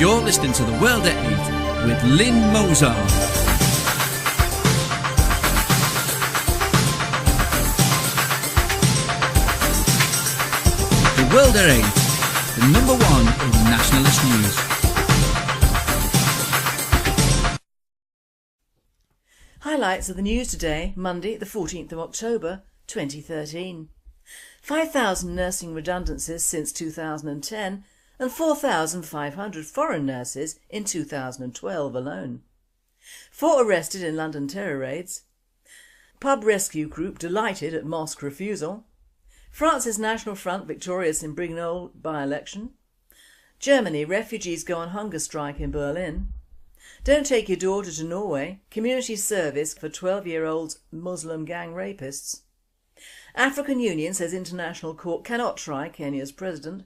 You're listening to The World at 8 with Lynn Mozart. The World at 8, the number one in nationalist news. Highlights of the news today, Monday the 14th of October 2013. 5,000 nursing redundancies since 2010 and 4,500 foreign nurses in 2012 alone. 4 arrested in London terror raids. Pub rescue group delighted at mosque refusal. France's National Front victorious in Brignoles by-election. Germany, refugees go on hunger strike in Berlin. Don't take your daughter to Norway, community service for 12-year-old Muslim gang rapists. African Union says international court cannot try Kenya's president.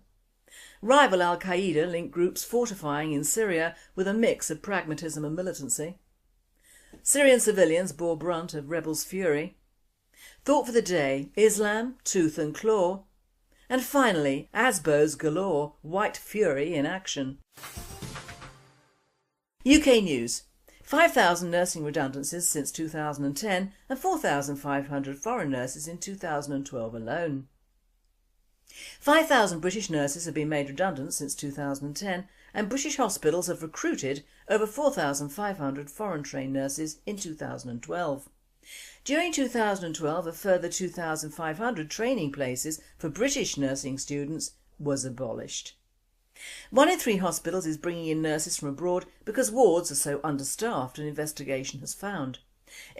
Rival Al-Qaeda link groups fortifying in Syria with a mix of pragmatism and militancy. Syrian civilians bore brunt of rebels' fury. Thought for the day, Islam, tooth and claw. And finally, ASBOs galore, white fury in action. UK News. 5,000 nursing redundancies since 2010 and 4,500 foreign nurses in 2012 alone. 5,000 British nurses have been made redundant since 2010 and British hospitals have recruited over 4,500 foreign trained nurses in 2012. During 2012 a further 2,500 training places for British nursing students was abolished. 1 in 3 hospitals is bringing in nurses from abroad because wards are so understaffed, an investigation has found.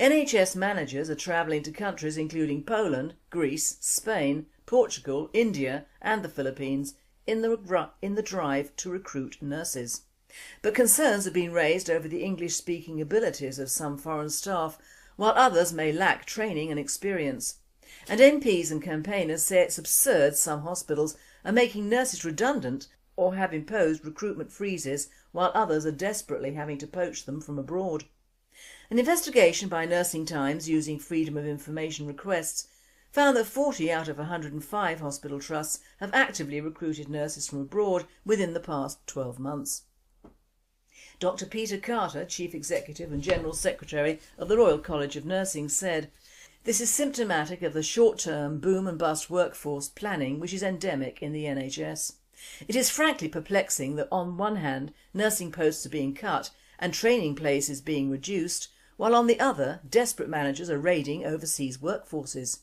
NHS managers are travelling to countries including Poland, Greece, Spain, Portugal, India and the Philippines in the drive to recruit nurses. But concerns have been raised over the English-speaking abilities of some foreign staff, while others may lack training and experience. And MPs and campaigners say it's absurd some hospitals are making nurses redundant or have imposed recruitment freezes while others are desperately having to poach them from abroad. An investigation by Nursing Times using Freedom of Information requests found that 40 out of 105 hospital trusts have actively recruited nurses from abroad within the past 12 months. Dr Peter Carter, Chief Executive and General Secretary of the Royal College of Nursing said, "This is symptomatic of the short-term boom and bust workforce planning which is endemic in the NHS. It is frankly perplexing that on one hand nursing posts are being cut and training places being reduced, while on the other desperate managers are raiding overseas workforces.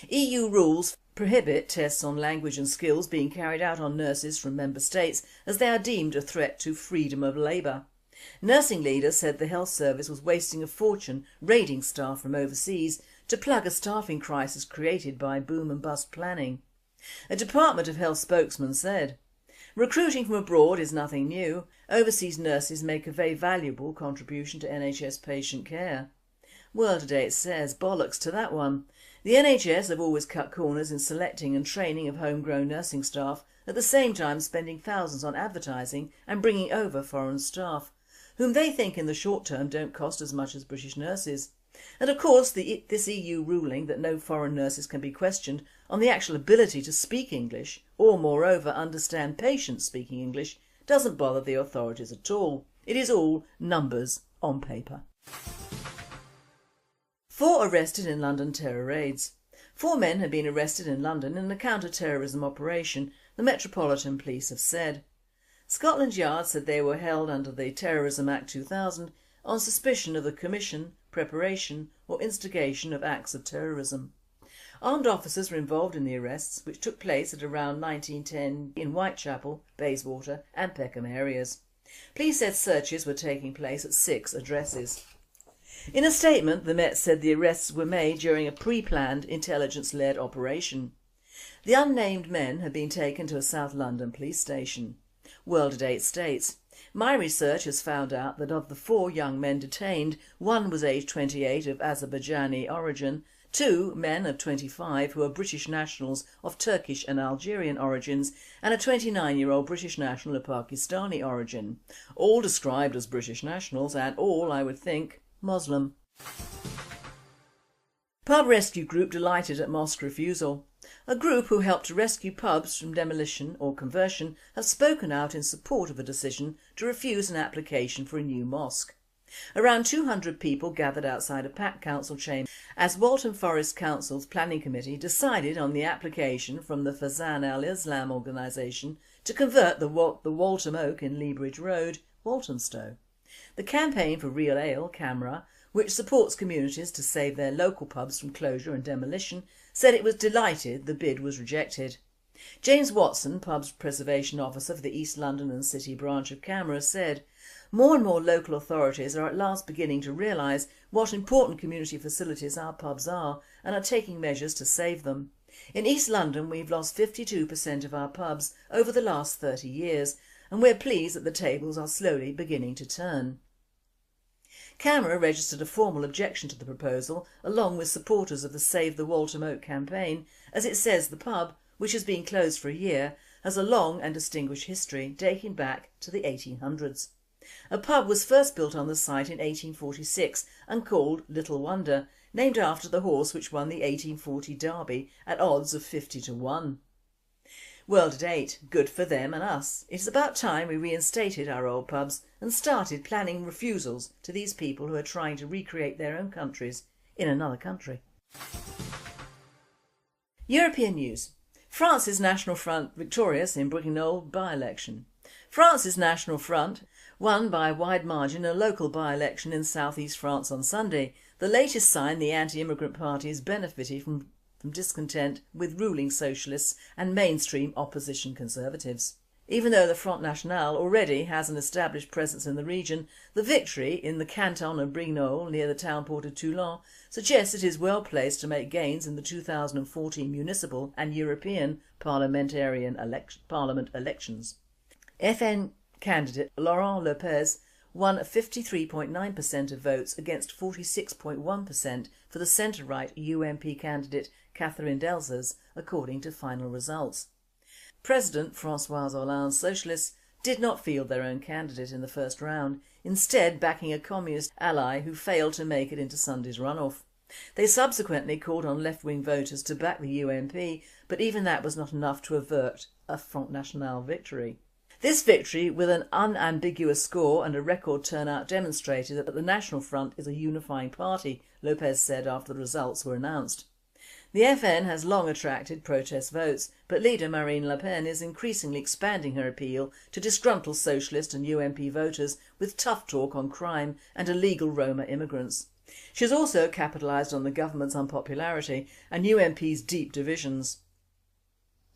EU rules prohibit tests on language and skills being carried out on nurses from member states as they are deemed a threat to freedom of labour. Nursing leaders said the health service was wasting a fortune raiding staff from overseas to plug a staffing crisis created by boom and bust planning. A Department of Health spokesman said, "Recruiting from abroad is nothing new. Overseas nurses make a very valuable contribution to NHS patient care." World Today says, bollocks to that one. The NHS have always cut corners in selecting and training of homegrown nursing staff, at the same time spending thousands on advertising and bringing over foreign staff, whom they think in the short term don't cost as much as British nurses. And of course this EU ruling that no foreign nurses can be questioned on the actual ability to speak English or moreover understand patients speaking English doesn't bother the authorities at all. It is all numbers on paper. 4 arrested in London terror raids. 4 men have been arrested in London in a counter-terrorism operation, the Metropolitan Police have said. Scotland Yard said they were held under the Terrorism Act 2000 on suspicion of the commission, preparation or instigation of acts of terrorism. Armed officers were involved in the arrests, which took place at around 1910 in Whitechapel, Bayswater and Peckham areas. Police said searches were taking place at 6 addresses. In a statement, the Met said the arrests were made during a pre-planned intelligence-led operation. The unnamed men had been taken to a South London police station. World Today states, "My research has found out that of the 4 young men detained, 1 was aged 28 of Azerbaijani origin, 2 men of 25 who are British nationals of Turkish and Algerian origins and a 29-year-old British national of Pakistani origin. All described as British nationals and all, I would think, Muslim." Pub rescue group delighted at mosque refusal. A group who helped to rescue pubs from demolition or conversion have spoken out in support of a decision to refuse an application for a new mosque. Around 200 people gathered outside a packed council chamber as Waltham Forest Council's planning committee decided on the application from the Fazan al-Islam organisation to convert the Waltham Oak in Leabridge Road, Walthamstow. The Campaign for Real Ale, CAMRA, which supports communities to save their local pubs from closure and demolition, said it was delighted the bid was rejected. James Watson, Pubs Preservation Officer for the East London and City branch of CAMRA, said, "More and more local authorities are at last beginning to realise what important community facilities our pubs are and are taking measures to save them. In East London we've lost 52% of our pubs over the last 30 years and we're pleased that the tables are slowly beginning to turn." CAMRA registered a formal objection to the proposal along with supporters of the Save the Waltham Oak campaign, as it says the pub, which has been closed for a year, has a long and distinguished history dating back to the 1800s. A pub was first built on the site in 1846 and called Little Wonder, named after the horse which won the 1840 Derby at odds of 50-1. World at 8, good for them and us. It's about time we reinstated our old pubs and started planning refusals to these people who are trying to recreate their own countries in another country. European news. France's National Front victorious in Brignoles by-election. France's National Front won by a wide margin a local by-election in south-east France on Sunday, the latest sign the anti-immigrant party is benefiting from discontent with ruling socialists and mainstream opposition conservatives. Even though the Front National already has an established presence in the region, the victory in the canton of Brignoles near the town port of Toulon suggests it is well placed to make gains in the 2014 municipal and European parliament elections. FN candidate Laurent Lopez won 53.9% of votes against 46.1% for the centre-right UMP candidate Catherine Delzas, according to final results. President François Hollande's socialists did not field their own candidate in the first round, instead backing a communist ally who failed to make it into Sunday's runoff. They subsequently called on left-wing voters to back the UMP, but even that was not enough to avert a Front National victory. This victory, with an unambiguous score and a record turnout, demonstrated that the National Front is a unifying party, Lopez said after the results were announced. The FN has long attracted protest votes, but leader Marine Le Pen is increasingly expanding her appeal to disgruntled socialist and UMP voters with tough talk on crime and illegal Roma immigrants. She has also capitalised on the government's unpopularity and UMP's deep divisions.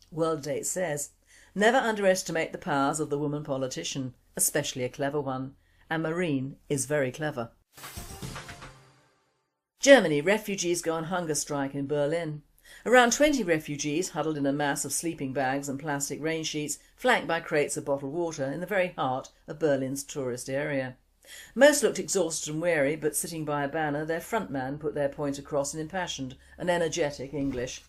World Date says, "Never underestimate the powers of the woman politician, especially a clever one, and Marine is very clever." Germany, refugees go on hunger strike in Berlin. Around 20 refugees huddled in a mass of sleeping bags and plastic rain sheets, flanked by crates of bottled water in the very heart of Berlin's tourist area. Most looked exhausted and weary, but sitting by a banner, their front man put their point across in impassioned and energetic English.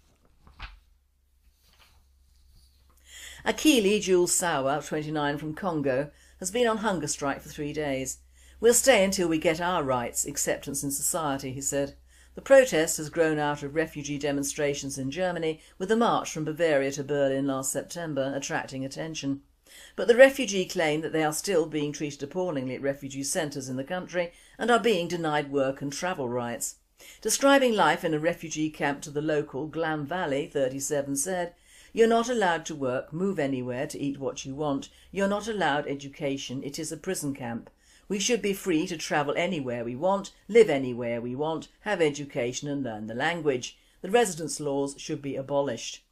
Akili Jules Sawa, 29, from Congo, has been on hunger strike for 3 days. "We'll stay until we get our rights, acceptance in society," he said. The protest has grown out of refugee demonstrations in Germany, with a march from Bavaria to Berlin last September attracting attention. But the refugee claim that they are still being treated appallingly at refugee centres in the country and are being denied work and travel rights. Describing life in a refugee camp to the local Glam Valley, 37, said, "You're not allowed to work, move anywhere to eat what you want. You're not allowed education. It is a prison camp. We should be free to travel anywhere we want, live anywhere we want, have education and learn the language. The residence laws should be abolished."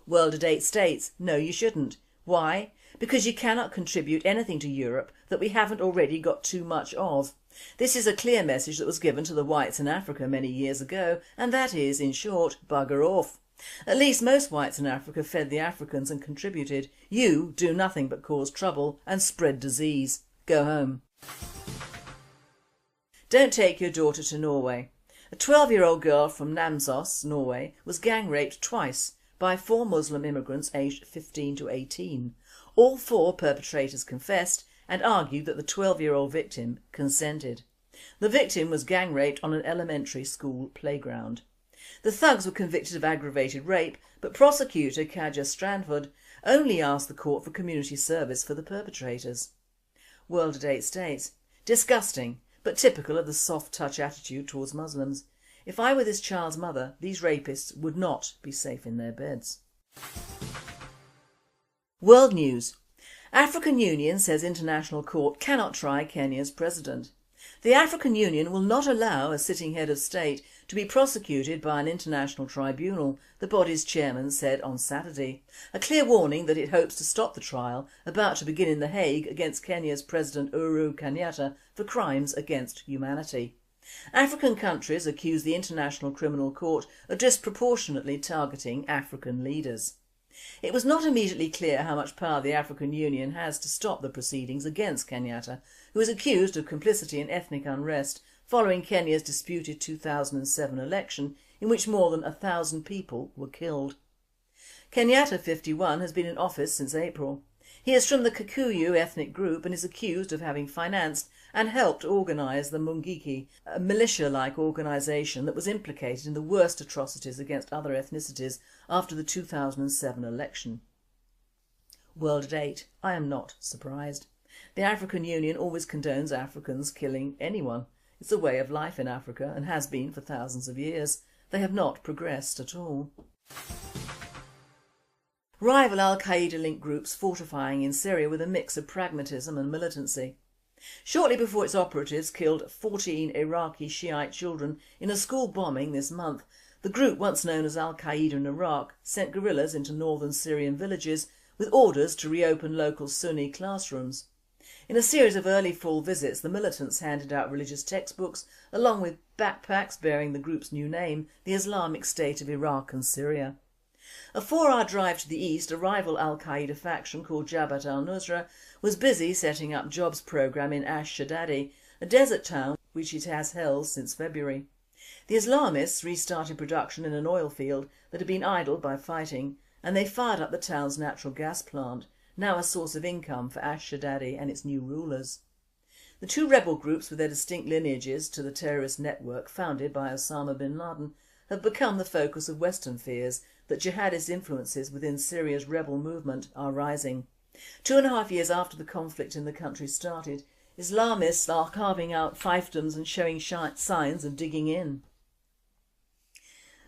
World at 8 states, no you shouldn't. Why? Because you cannot contribute anything to Europe that we haven't already got too much of. This is a clear message that was given to the whites in Africa many years ago, and that is, in short, bugger off. At least most whites in Africa fed the Africans and contributed. You do nothing but cause trouble and spread disease. Go home. Don't take your daughter to Norway. A 12-year-old girl from Namsos, Norway, was gang raped twice by 4 Muslim immigrants aged 15 to 18. All 4 perpetrators confessed and argued that the 12-year-old victim consented. The victim was gang raped on an elementary school playground. The thugs were convicted of aggravated rape, but prosecutor Kaja Strandford only asked the court for community service for the perpetrators. World at 8 states. Disgusting, but typical of the soft touch attitude towards Muslims. If I were this child's mother, these rapists would not be safe in their beds. World News. African Union says International Court cannot try Kenya's president. The African Union will not allow a sitting head of state to be prosecuted by an international tribunal, the body's chairman said on Saturday, a clear warning that it hopes to stop the trial about to begin in The Hague against Kenya's President Uhuru Kenyatta for crimes against humanity. African countries accuse the International Criminal Court of disproportionately targeting African leaders. It was not immediately clear how much power the African Union has to stop the proceedings against Kenyatta, who is accused of complicity in ethnic unrest following Kenya's disputed 2007 election in which more than 1,000 people were killed. Kenyatta, 51, has been in office since April. He is from the Kikuyu ethnic group and is accused of having financed and helped organise the Mungiki, a militia-like organisation that was implicated in the worst atrocities against other ethnicities after the 2007 election. World at 8. I am not surprised. The African Union always condones Africans killing anyone. It's a way of life in Africa and has been for thousands of years. They have not progressed at all. Rival al-Qaeda-linked groups fortifying in Syria with a mix of pragmatism and militancy. Shortly before its operatives killed 14 Iraqi Shiite children in a school bombing this month, the group, once known as al-Qaeda in Iraq, sent guerrillas into northern Syrian villages with orders to reopen local Sunni classrooms. In a series of early fall visits, the militants handed out religious textbooks along with backpacks bearing the group's new name, the Islamic State of Iraq and Syria. A 4-hour drive to the east, a rival al-Qaeda faction called Jabhat al-Nusra was busy setting up jobs program in Ash-Shadadi, a desert town which it has held since February. The Islamists restarted production in an oil field that had been idled by fighting, and they fired up the town's natural gas plant, now a source of income for Ash-Shadadi and its new rulers. The two rebel groups, with their distinct lineages to the terrorist network founded by Osama bin Laden, have become the focus of Western fears that jihadist influences within Syria's rebel movement are rising. 2.5 years after the conflict in the country started, Islamists are carving out fiefdoms and showing signs of digging in.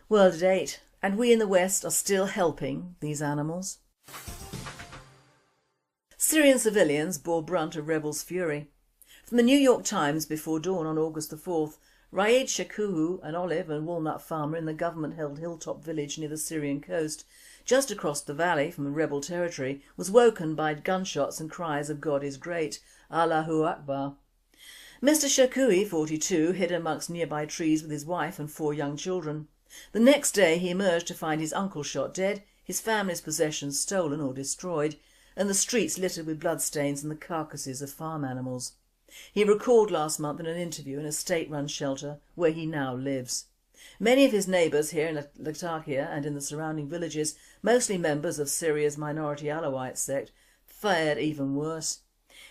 World at 8. And we in the West are still helping these animals. Syrian civilians bore brunt of rebels' fury. From the New York Times before dawn on August the 4th, Raed Shekuhu, an olive and walnut farmer in the government-held hilltop village near the Syrian coast, just across the valley from the rebel territory, was woken by gunshots and cries of "God is great, Allahu Akbar." Mr Shekuhi, 42, hid amongst nearby trees with his wife and 4 young children. The next day he emerged to find his uncle shot dead, his family's possessions stolen or destroyed, and the streets littered with bloodstains and the carcasses of farm animals. He recalled last month in an interview in a state-run shelter where he now lives. Many of his neighbours here in Latakia and in the surrounding villages, mostly members of Syria's minority Alawite sect, fared even worse.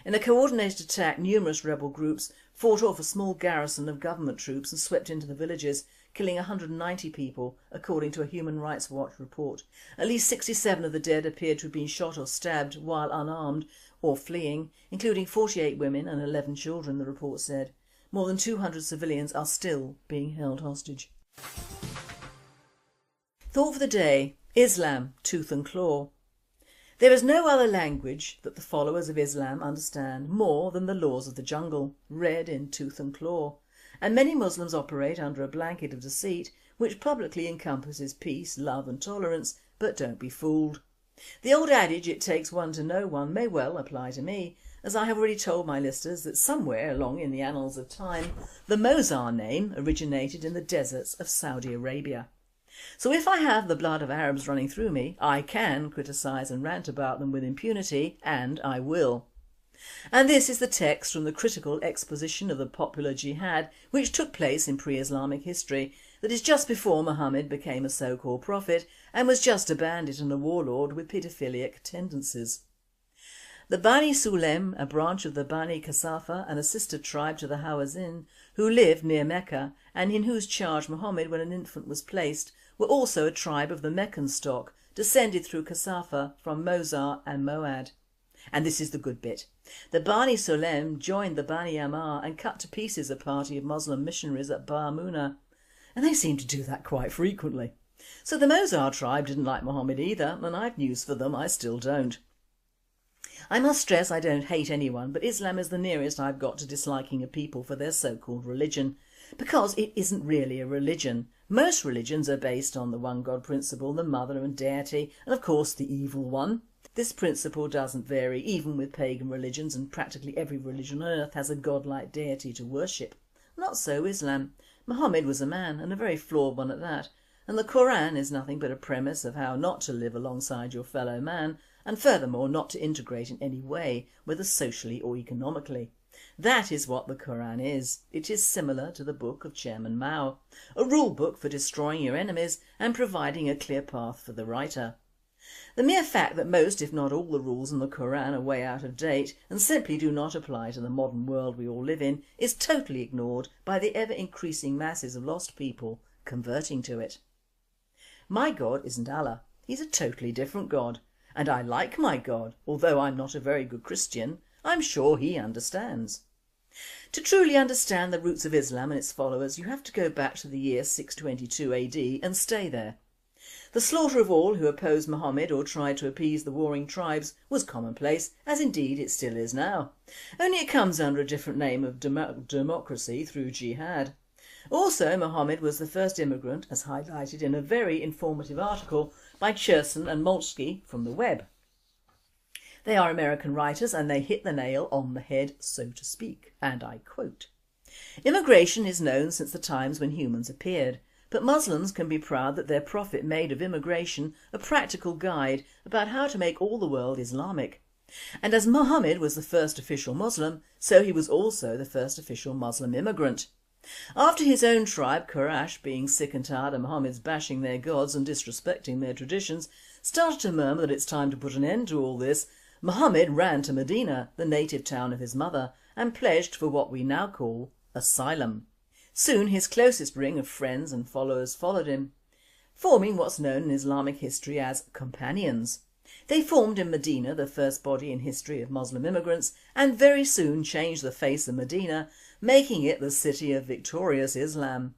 In a coordinated attack, numerous rebel groups fought off a small garrison of government troops and swept into the villages, killing 190 people, according to a Human Rights Watch report. At least 67 of the dead appeared to have been shot or stabbed while unarmed or fleeing, including 48 women and 11 children, the report said. More than 200 civilians are still being held hostage. Thought for the day: Islam, tooth and claw. There is no other language that the followers of Islam understand more than the laws of the jungle, read in tooth and claw, and many Muslims operate under a blanket of deceit which publicly encompasses peace, love and tolerance, but don't be fooled. The old adage, "it takes one to know one," may well apply to me, as I have already told my listeners that somewhere along in the annals of time, the Mozar name originated in the deserts of Saudi Arabia. So if I have the blood of Arabs running through me, I can criticise and rant about them with impunity, and I will. And this is the text from the critical exposition of the popular jihad which took place in pre-Islamic history, that is just before Muhammad became a so-called prophet and was just a bandit and a warlord with paedophilic tendencies. The Bani Sulaim, a branch of the Bani Kasafa and a sister tribe to the Hawazin, who lived near Mecca and in whose charge Muhammad, when an infant, was placed, were also a tribe of the Meccan stock descended through Kasafa from Mozar and Moad. And this is the good bit. The Bani Sulaim joined the Bani Ammar and cut to pieces a party of Muslim missionaries at Bar Munah, and they seem to do that quite frequently. So the Mozar tribe didn't like Muhammad either, and I've news for them, I still don't. I must stress I don't hate anyone, but Islam is the nearest I've got to disliking a people for their so-called religion, because it isn't really a religion. Most religions are based on the one God principle, the mother and deity, and of course the evil one. This principle doesn't vary even with pagan religions, and practically every religion on earth has a godlike deity to worship. Not so Islam. Muhammad was a man, and a very flawed one at that, and the Quran is nothing but a premise of how not to live alongside your fellow man, and furthermore not to integrate in any way, whether socially or economically. That is what the Quran is. It is similar to the book of Chairman Mao, a rule book for destroying your enemies and providing a clear path for the writer. The mere fact that most, if not all, the rules in the Quran are way out of date and simply do not apply to the modern world we all live in is totally ignored by the ever-increasing masses of lost people converting to it. My God isn't Allah. He's a totally different God. And I like my God, although I'm not a very good Christian. I'm sure he understands. To truly understand the roots of Islam and its followers, you have to go back to the year 622 AD and stay there. The slaughter of all who opposed Muhammad or tried to appease the warring tribes was commonplace, as indeed it still is now. Only it comes under a different name of democracy through jihad. Also, Muhammad was the first immigrant, as highlighted in a very informative article by Cherson and Molsky from the web. They are American writers and they hit the nail on the head, so to speak, and I quote, "Immigration is known since the times when humans appeared, but Muslims can be proud that their prophet made of immigration a practical guide about how to make all the world Islamic. And as Muhammad was the first official Muslim, so he was also the first official Muslim immigrant. After his own tribe, Quraysh, being sick and tired of Muhammad's bashing their gods and disrespecting their traditions, started to murmur that it's time to put an end to all this, Muhammad ran to Medina, the native town of his mother, and pledged for what we now call asylum. Soon his closest ring of friends and followers followed him, forming what's known in Islamic history as companions. They formed in Medina the first body in history of Muslim immigrants and very soon changed the face of Medina, making it the city of victorious Islam.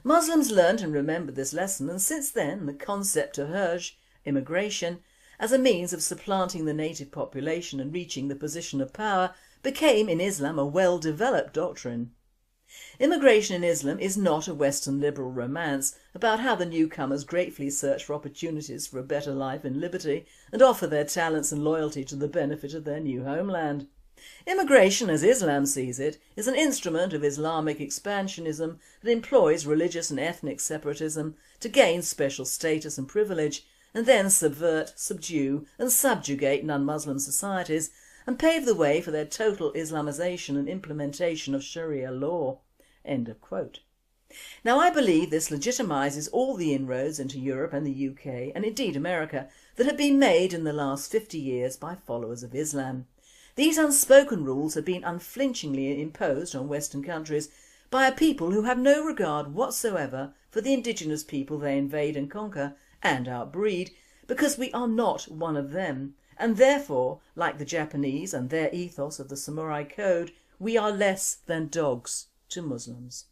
Muslims learnt and remembered this lesson, and since then the concept of Hajj, immigration, as a means of supplanting the native population and reaching the position of power became in Islam a well-developed doctrine. Immigration in Islam is not a Western liberal romance about how the newcomers gratefully search for opportunities for a better life in liberty and offer their talents and loyalty to the benefit of their new homeland. Immigration, as Islam sees it, is an instrument of Islamic expansionism that employs religious and ethnic separatism to gain special status and privilege, and then subvert, subdue and subjugate non-Muslim societies and pave the way for their total Islamization and implementation of Sharia law." End of quote. Now I believe this legitimizes all the inroads into Europe and the UK and indeed America that have been made in the last 50 years by followers of Islam. These unspoken rules have been unflinchingly imposed on Western countries by a people who have no regard whatsoever for the indigenous people they invade and conquer and outbreed, because we are not one of them, and therefore, like the Japanese and their ethos of the Samurai Code, we are less than dogs to Muslims.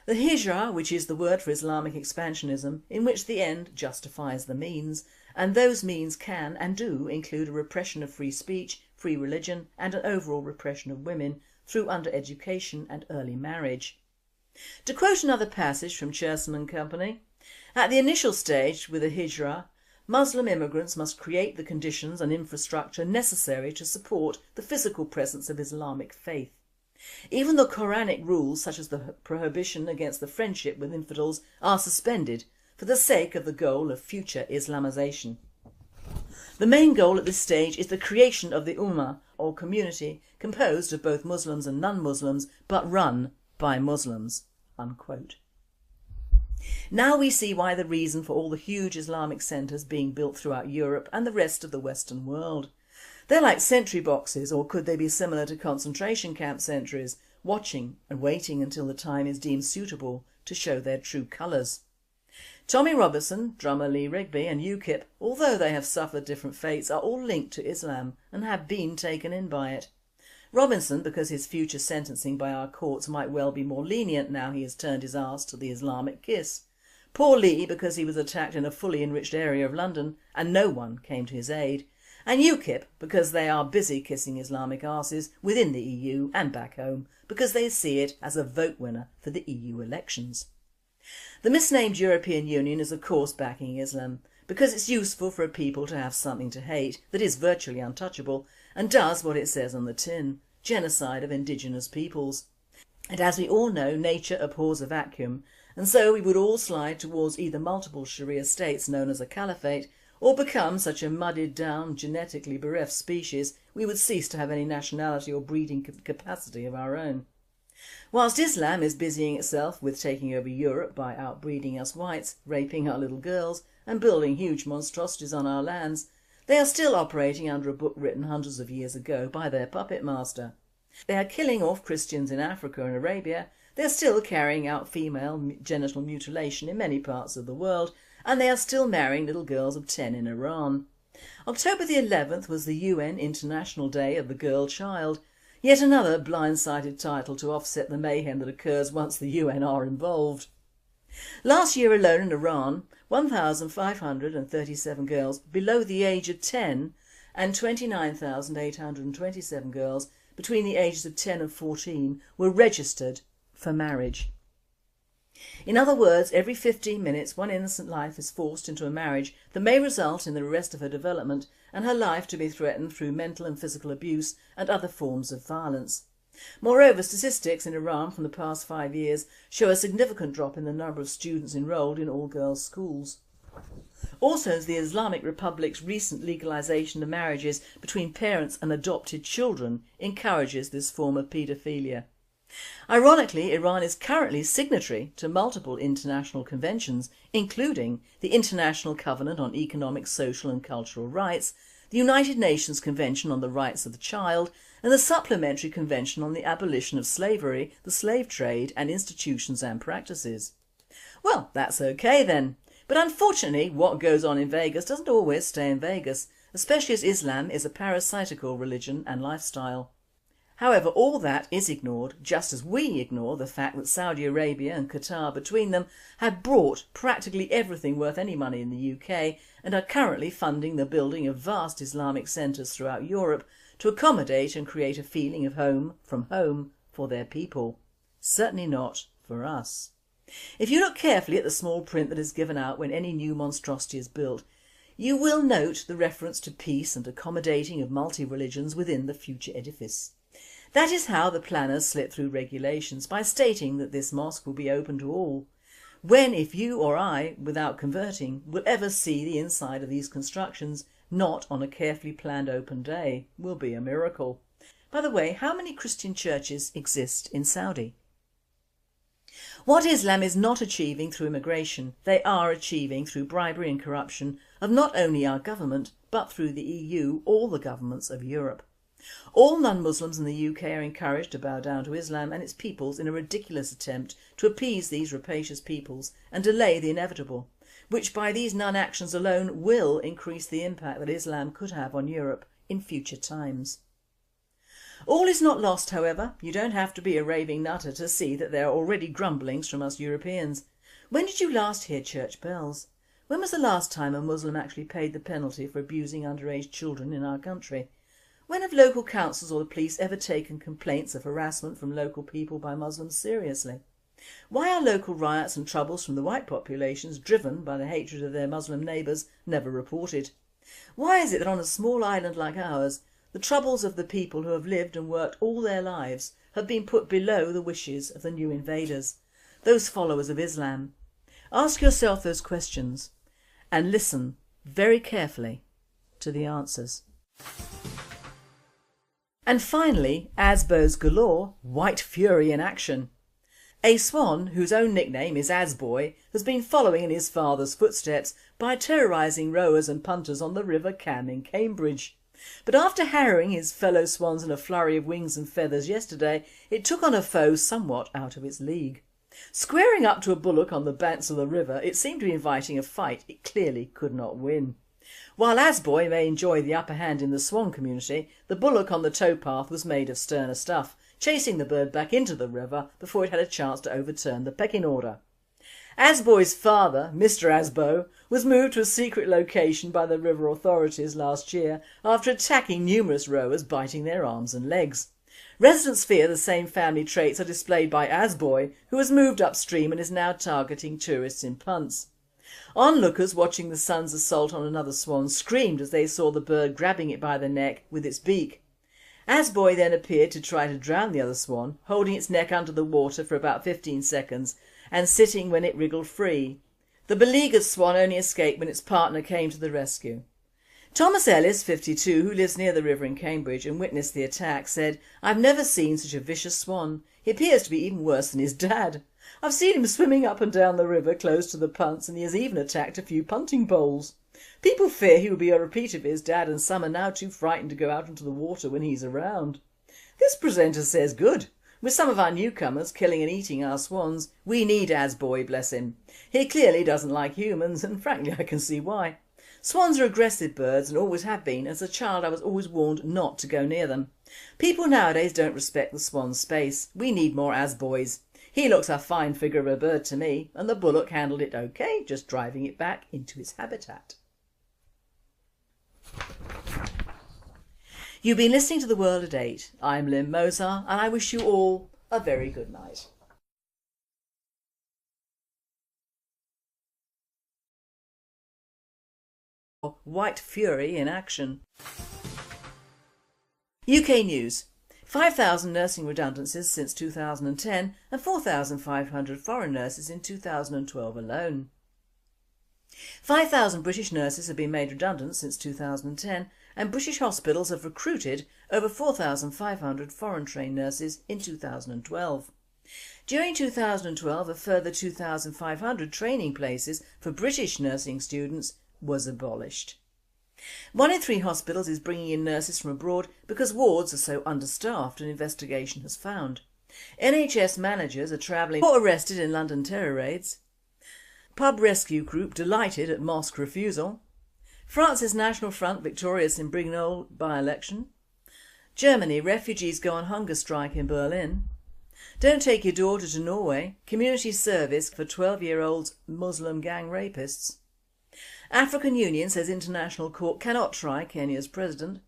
The hijrah, which is the word for Islamic expansionism, in which the end justifies the means, and those means can and do include a repression of free speech, free religion and an overall repression of women through undereducation and early marriage. To quote another passage from Cherson and Company, "At the initial stage with the hijrah, Muslim immigrants must create the conditions and infrastructure necessary to support the physical presence of Islamic faith. Even the Quranic rules such as the prohibition against the friendship with infidels are suspended for the sake of the goal of future Islamization. The main goal at this stage is the creation of the Ummah or community composed of both Muslims and non-Muslims but run by Muslims." Unquote. Now we see why the reason for all the huge Islamic centres being built throughout Europe and the rest of the Western world. They're like sentry boxes, or could they be similar to concentration camp sentries, watching and waiting until the time is deemed suitable to show their true colours. Tommy Robinson, drummer Lee Rigby and UKIP, although they have suffered different fates, are all linked to Islam and have been taken in by it. Robinson because his future sentencing by our courts might well be more lenient now he has turned his arse to the Islamic kiss. Poor Lee because he was attacked in a fully enriched area of London and no one came to his aid. And UKIP because they are busy kissing Islamic arses within the EU and back home because they see it as a vote winner for the EU elections. The misnamed European Union is of course backing Islam because it's useful for a people to have something to hate that is virtually untouchable and does what it says on the tin, genocide of indigenous peoples. And as we all know, nature abhors a vacuum, and so we would all slide towards either multiple Sharia states known as a caliphate or become such a mudded down, genetically bereft species we would cease to have any nationality or breeding capacity of our own. Whilst Islam is busying itself with taking over Europe by outbreeding us whites, raping our little girls and building huge monstrosities on our lands, they are still operating under a book written hundreds of years ago by their puppet master. They are killing off Christians in Africa and Arabia, they are still carrying out female genital mutilation in many parts of the world, and they are still marrying little girls of 10 in Iran. October the 11th was the UN International Day of the Girl Child, yet another blindsided title to offset the mayhem that occurs once the UN are involved. Last year alone in Iran, 1,537 girls below the age of 10 and 29,827 girls between the ages of 10 and 14 were registered for marriage. In other words, every 15 minutes one innocent life is forced into a marriage that may result in the arrest of her development and her life to be threatened through mental and physical abuse and other forms of violence. Moreover, statistics in Iran from the past 5 years show a significant drop in the number of students enrolled in all-girls schools. Also, the Islamic Republic's recent legalisation of marriages between parents and adopted children encourages this form of paedophilia. Ironically, Iran is currently signatory to multiple international conventions, including the International Covenant on Economic, Social and Cultural Rights, the United Nations Convention on the Rights of the Child and the Supplementary Convention on the Abolition of Slavery, the Slave Trade and Institutions and Practices. Well, that's okay then, but unfortunately what goes on in Vegas doesn't always stay in Vegas, especially as Islam is a parasitical religion and lifestyle. However, all that is ignored, just as we ignore the fact that Saudi Arabia and Qatar between them have brought practically everything worth any money in the UK and are currently funding the building of vast Islamic centres throughout Europe to accommodate and create a feeling of home from home for their people. Certainly not for us. If you look carefully at the small print that is given out when any new monstrosity is built, you will note the reference to peace and accommodating of multi-religions within the future edifice. That is how the planners slip through regulations, by stating that this mosque will be open to all, when if you or I, without converting, will ever see the inside of these constructions, not on a carefully planned open day, will be a miracle. By the way, how many Christian churches exist in Saudi? What Islam is not achieving through immigration, they are achieving through bribery and corruption of not only our government, but through the EU, all the governments of Europe. All non-Muslims in the UK are encouraged to bow down to Islam and its peoples in a ridiculous attempt to appease these rapacious peoples and delay the inevitable, which by these non-actions alone will increase the impact that Islam could have on Europe in future times. All is not lost, however. You don't have to be a raving nutter to see that there are already grumblings from us Europeans. When did you last hear church bells? When was the last time a Muslim actually paid the penalty for abusing underage children in our country? When have local councils or the police ever taken complaints of harassment from local people by Muslims seriously? Why are local riots and troubles from the white populations driven by the hatred of their Muslim neighbours never reported? Why is it that on a small island like ours, the troubles of the people who have lived and worked all their lives have been put below the wishes of the new invaders, those followers of Islam? Ask yourself those questions and listen very carefully to the answers. And finally, Asbos galore, white fury in action. A swan, whose own nickname is Asboy, has been following in his father's footsteps by terrorising rowers and punters on the River Cam in Cambridge. But after harrowing his fellow swans in a flurry of wings and feathers yesterday, it took on a foe somewhat out of its league. Squaring up to a bullock on the banks of the river, it seemed to be inviting a fight it clearly could not win. While Asboy may enjoy the upper hand in the swan community, the bullock on the towpath was made of sterner stuff, chasing the bird back into the river before it had a chance to overturn the pecking order. Asboy's father, Mr Asbo, was moved to a secret location by the river authorities last year after attacking numerous rowers, biting their arms and legs. Residents fear the same family traits are displayed by Asboy, who has moved upstream and is now targeting tourists in punts. Onlookers watching the son's assault on another swan screamed as they saw the bird grabbing it by the neck with its beak. Asboy then appeared to try to drown the other swan, holding its neck under the water for about 15 seconds and sitting when it wriggled free. The beleaguered swan only escaped when its partner came to the rescue. Thomas Ellis, 52, who lives near the river in Cambridge and witnessed the attack, said, "I've never seen such a vicious swan. He appears to be even worse than his dad. I've seen him swimming up and down the river close to the punts, and he has even attacked a few punting poles. People fear he will be a repeat of his dad, and some are now too frightened to go out into the water when he's around." This presenter says good. With some of our newcomers killing and eating our swans, we need Asboy, bless him. He clearly doesn't like humans, and frankly I can see why. Swans are aggressive birds and always have been. As a child I was always warned not to go near them. People nowadays don't respect the swan's space. We need more Asboys. He looks a fine figure of a bird to me, and the bullock handled it okay, just driving it back into its habitat. You've been listening to The World at 8. I'm Lynn Mozart, and I wish you all a very good night. White Fury in action. UK News. 5,000 nursing redundancies since 2010 and 4,500 foreign nurses in 2012 alone. 5,000 British nurses have been made redundant since 2010 and British hospitals have recruited over 4,500 foreign trained nurses in 2012. During 2012 a further 2,500 training places for British nursing students was abolished. 1 in 3 hospitals is bringing in nurses from abroad because wards are so understaffed, an investigation has found. NHS managers are travelling or arrested in London terror raids. Pub rescue group delighted at mosque refusal. France's National Front victorious in Brignolle by-election. Germany, refugees go on hunger strike in Berlin. Don't take your daughter to Norway, community service for 12-year-old Muslim gang rapists. African Union says International Court cannot try Kenya's president.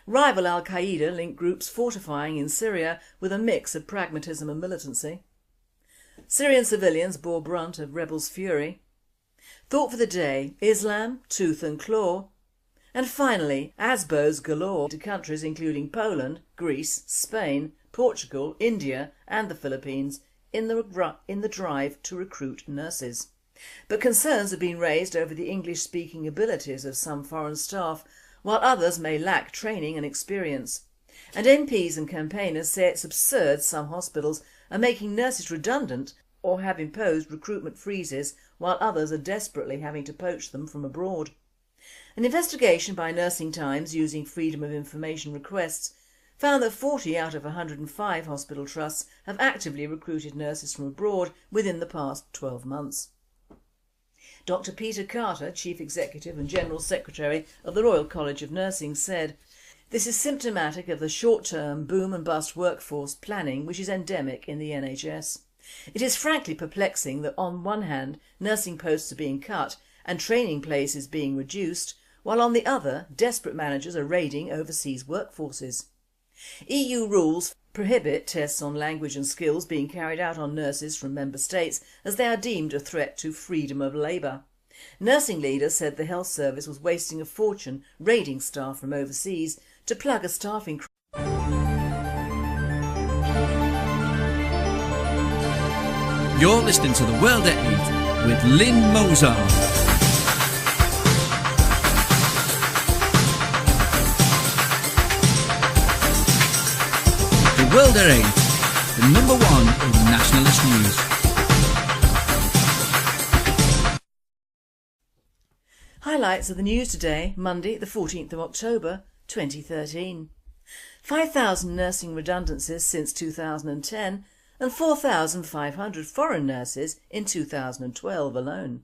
Rival Al-Qaeda linked groups fortifying in Syria with a mix of pragmatism and militancy. Syrian civilians bore brunt of rebels' fury. Thought for the day, Islam, tooth and claw. And finally, ASBOs galore to countries including Poland, Greece, Spain, Portugal, India and the Philippines in the drive to recruit nurses. But concerns have been raised over the English-speaking abilities of some foreign staff, while others may lack training and experience. And MPs and campaigners say it's absurd some hospitals are making nurses redundant or have imposed recruitment freezes while others are desperately having to poach them from abroad. An investigation by Nursing Times using Freedom of Information requests found that 40 out of 105 hospital trusts have actively recruited nurses from abroad within the past 12 months. Dr Peter Carter, Chief Executive and General Secretary of the Royal College of Nursing, said, "This is symptomatic of the short-term boom and bust workforce planning which is endemic in the NHS. It is frankly perplexing that on one hand nursing posts are being cut and training places being reduced, while on the other desperate managers are raiding overseas workforces. EU rules prohibit tests on language and skills being carried out on nurses from member states as they are deemed a threat to freedom of labour. Nursing leaders said the health service was wasting a fortune raiding staff from overseas to plug a staffing crisis." You're listening to The World at 8 with Lynn Mozart. The World at 8, the number one in nationalist news. Highlights of the news today, Monday the 14th of October 2013. 5,000 nursing redundancies since 2010 and 4,500 foreign nurses in 2012 alone.